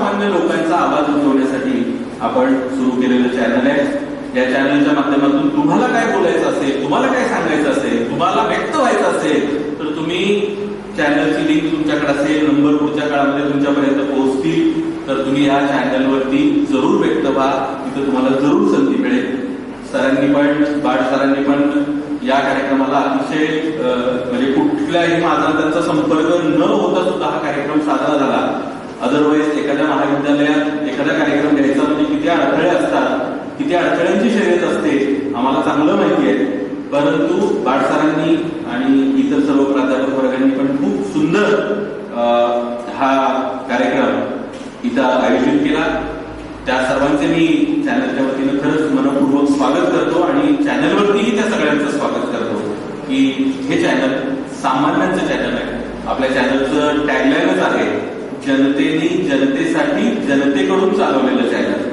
सर्वसामान्य लोकांचा आवाज उठवण्यासाठी आपण सुरू केलेलं चॅनल आहे. या चॅनलच्या माध्यमातून तुम्हाला काय बोलायचं असेल, तुम्हाला काय सांगायचं असेल, तुम्हाला व्यक्त व्हायचं असेल तर तुम्ही चॅनलची लिंक तुमच्याकडे असेल, नंबर पुढच्या काळामध्ये तुमच्यापर्यंत पोहोचतील, तर तुम्ही या चॅनलवरती जरूर व्यक्त व्हा. तिथं तुम्हाला जरूर संधी मिळेल. सरांनी पण, बाळ सरांनी पण या कार्यक्रमाला अतिशय म्हणजे कुठल्याही माझा त्यांचा संपर्क न होता सुद्धा हा कार्यक्रम साजरा झाला. अदरवाईज एखाद्या महाविद्यालयात एखादा कार्यक्रम घ्यायचा म्हणजे किती अडथळे असतात, किती अडथळ्यांची शर्यत असते आम्हाला चांगलं माहिती आहे. परंतु बाळ सरांनी आणि इतर सर्व प्राध्यापक वर्गांनी पण खूप सुंदर हा कार्यक्रम इथं आयोजित केला. त्या सर्वांचे मी चॅनलच्या वतीनं खरंच मनपूर्वक स्वागत करतो आणि चॅनलवरतीही त्या सगळ्यांचं स्वागत करतो की हे चॅनल सामान्यांचं चॅनल आहे. आपल्या चॅनलचं टॅगलाईनच आहे, जनतेने जनतेसाठी जनतेकडून चालवलेलं चॅनल.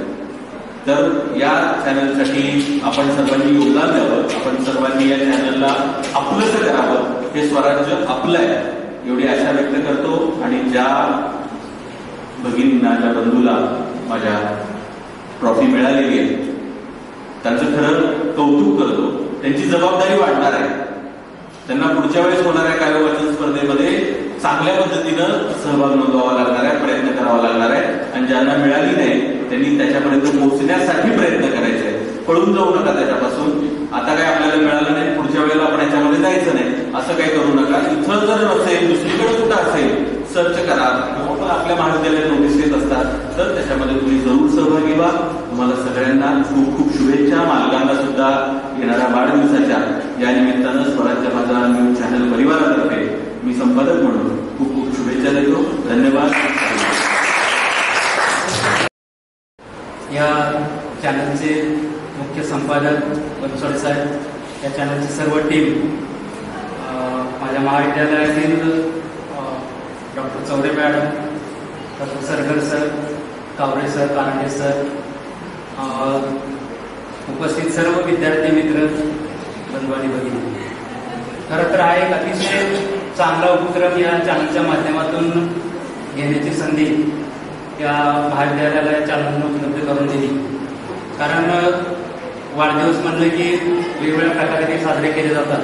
तर या चॅनलसाठी आपण सर्वांनी योगदान द्यावं, आपण सर्वांनी या चॅनलला आपलंसं करावं. हे स्वराज्य आपलं आहे एवढी आशा व्यक्त करतो. आणि ज्या भगिनींना, ज्या बंधूला माझ्या ट्रॉफी मिळालेली आहे त्यांचं खरं कौतुक करतो. त्यांची जबाबदारी वाढणार आहे. त्यांना पुढच्या वेळेस होणाऱ्या काव्य वाचन स्पर्धेमध्ये चांगल्या पद्धतीनं सहभाग नोंदवावा लागणार आहे, प्रयत्न करावा लागणार आहे. आणि ज्यांना मिळाली नाही त्यांनी त्याच्यापर्यंत पोहोचण्यासाठी प्रयत्न करायचे आहे. पळून जाऊ नका त्याच्यापासून. आता काय आपल्याला मिळालं नाही, पुढच्या वेळेला आपण याच्यामध्ये जायचं नाही असं काही करू नका. इथं जर नसेल, दुसरीकडे कुठं असेल सर्च करा किंवा आपल्या महाविद्यालयात नोटीस येत असतात तर त्याच्यामध्ये तुम्ही जरूर सहभागी व्हा. तुम्हाला सगळ्यांना खूप खूप शुभेच्छा. मालकांना सुद्धा येणाऱ्या वाढदिवसाच्या या निमित्तानं स्वराज्य माझा न्यूज चॅनल परिवारातर्फे मी संपादक म्हणून खूप खूप शुभेच्छा देतो. धन्यवाद. या चॅनलचे मुख्य संपादक बनसोडे साहेब, या चॅनलची सर्व टीम, माझ्या महाविद्यालयातील doctor Chaure madam, doctor Sargar sir, कावरे सर, कानडे सर, उपस्थित सर्व विद्यार्थी मित्र, बंधू आणि भगिनी. खरं तर हा एक अतिशय चांगला उपक्रम या चॅनलच्या माध्यमातून घेण्याची संधी या महाविद्यालयाला या चॅनलनं उपलब्ध करून दिली. कारण वाढदिवस म्हणलं की वेगवेगळ्या प्रकारे ते साजरे केले जातात,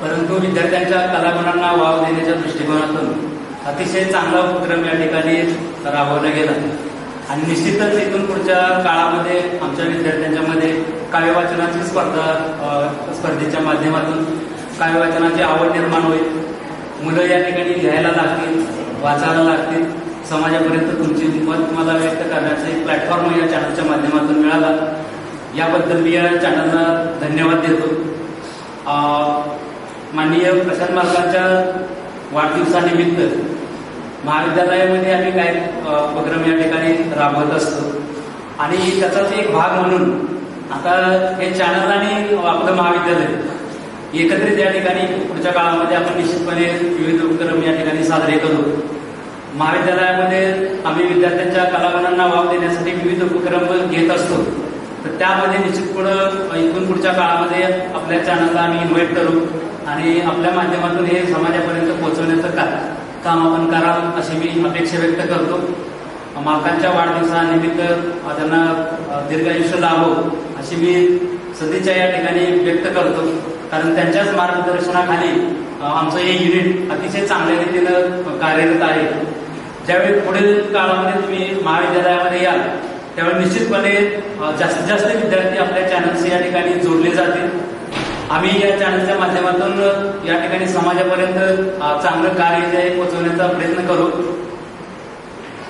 परंतु विद्यार्थ्यांच्या कलागुणांना वाव देण्याच्या दृष्टिकोनातून अतिशय चांगला उपक्रम या ठिकाणी राबवला गेला. आणि निश्चितच इथून पुढच्या काळामध्ये आमच्या विद्यार्थ्यांच्या मध्ये काव्य वाचनाची स्पर्धेच्या माध्यमातून काव्य वाचनाची आवड निर्माण होईल. मुलं या ठिकाणी लिहायला लागतील, वाचायला लागतील. समाजापर्यंत तुमची मत मला व्यक्त करण्याचा एक प्लॅटफॉर्म या चॅनलच्या माध्यमातून मिळाला. याबद्दल मी या चॅनलला धन्यवाद देतो. माननीय प्रशांत मालकांच्या वाढदिवसानिमित्त महाविद्यालयामध्ये आम्ही काय उपक्रम या ठिकाणी राबवत असतो आणि त्याचाच एक भाग म्हणून आता हे चॅनल आणि आपलं महाविद्यालय एकत्रित या ठिकाणी पुढच्या काळामध्ये आपण निश्चितपणे विविध उपक्रम या ठिकाणी साजरे करू. महाविद्यालयामध्ये आम्ही विद्यार्थ्यांच्या कलागुणांना वाव देण्यासाठी विविध उपक्रम घेत असतो. तर त्यामध्ये निश्चितपणे इथून पुढच्या काळामध्ये आपल्या चॅनलला आम्ही इन्व्हाइट करू आणि आपल्या माध्यमातून हे समाजापर्यंत पोहोचवण्याचं काम आपण करावं अशी मी अपेक्षा व्यक्त करतो. मालकांच्या वाढदिवसानिमित्त त्यांना दीर्घायुष्य लाभो अशी मी सदिच्छा या ठिकाणी व्यक्त करतो. कारण त्यांच्याच मार्गदर्शनाखाली आमचं हे युनिट अतिशय चांगल्या रीतीनं कार्यरत आहे. ज्यावेळी पुढील काळामध्ये तुम्ही महाविद्यालयामध्ये याल त्यावेळी निश्चितपणे जास्तीत जास्त विद्यार्थी आपल्या चॅनलशी या ठिकाणी जोडले जातील. आम्ही या चॅनलच्या माध्यमातून या ठिकाणी समाजापर्यंत चांगलं कार्य जे आहे पोहोचवण्याचा प्रयत्न करू.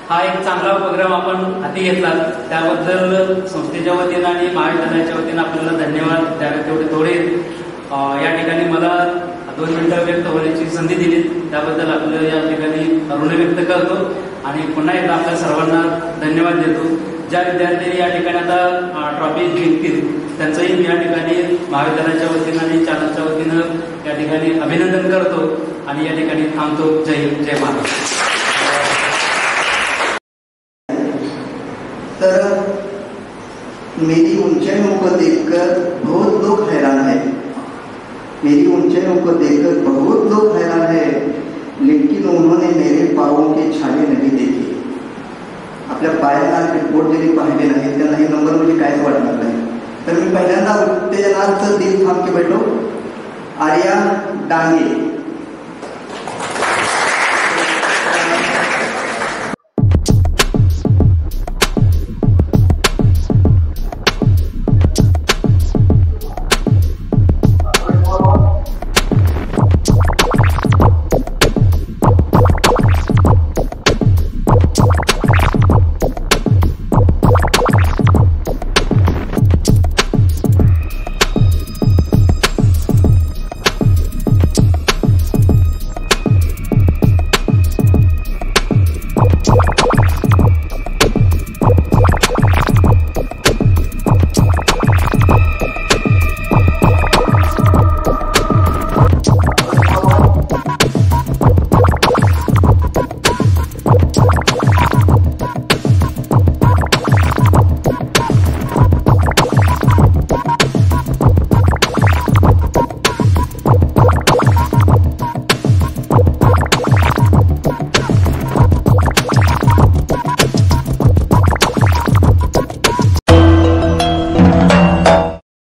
हा एक चांगला उपक्रम आपण हाती घेतला त्याबद्दल संस्थेच्या वतीनं आणि महाविद्यालयाच्या वतीनं आपल्याला धन्यवाद द्यावे. तेवढे थोडे या ठिकाणी मला 2 मिनिटं व्यक्त होण्याची संधी दिली त्याबद्दल आपलं या ठिकाणी ऋण व्यक्त करतो आणि पुन्हा एकदा आपल्या सर्वांना धन्यवाद देतो. ज्या विद्यार्थ्यांनी या ठिकाणी आता ट्रॉफी जिंकतील त्यांचंही मी या ठिकाणी महाविद्यालयाच्या वतीनं आणि चॅनलच्या वतीनं या ठिकाणी अभिनंदन करतो आणि या ठिकाणी थांबतो. जय हिंद, जय महाराष्ट्र. तर मेरी ऊंचाइयों को देखकर बहुत लोग हैरान है, मेरी ऊंचाइयों को देखकर बहुत लोग हैरान है, लेकिन उन्होंने मेरे पाँवों के छाले नहीं देखे. आपल्या बायांना रिपोर्ट जरी पाहिले नाही त्यांना हे नंबर म्हणजे कायच वाटणार नाही. तर मी पहिल्यांदा उत्तेजनाचं दिन थांब के बैठो आर्या डांगे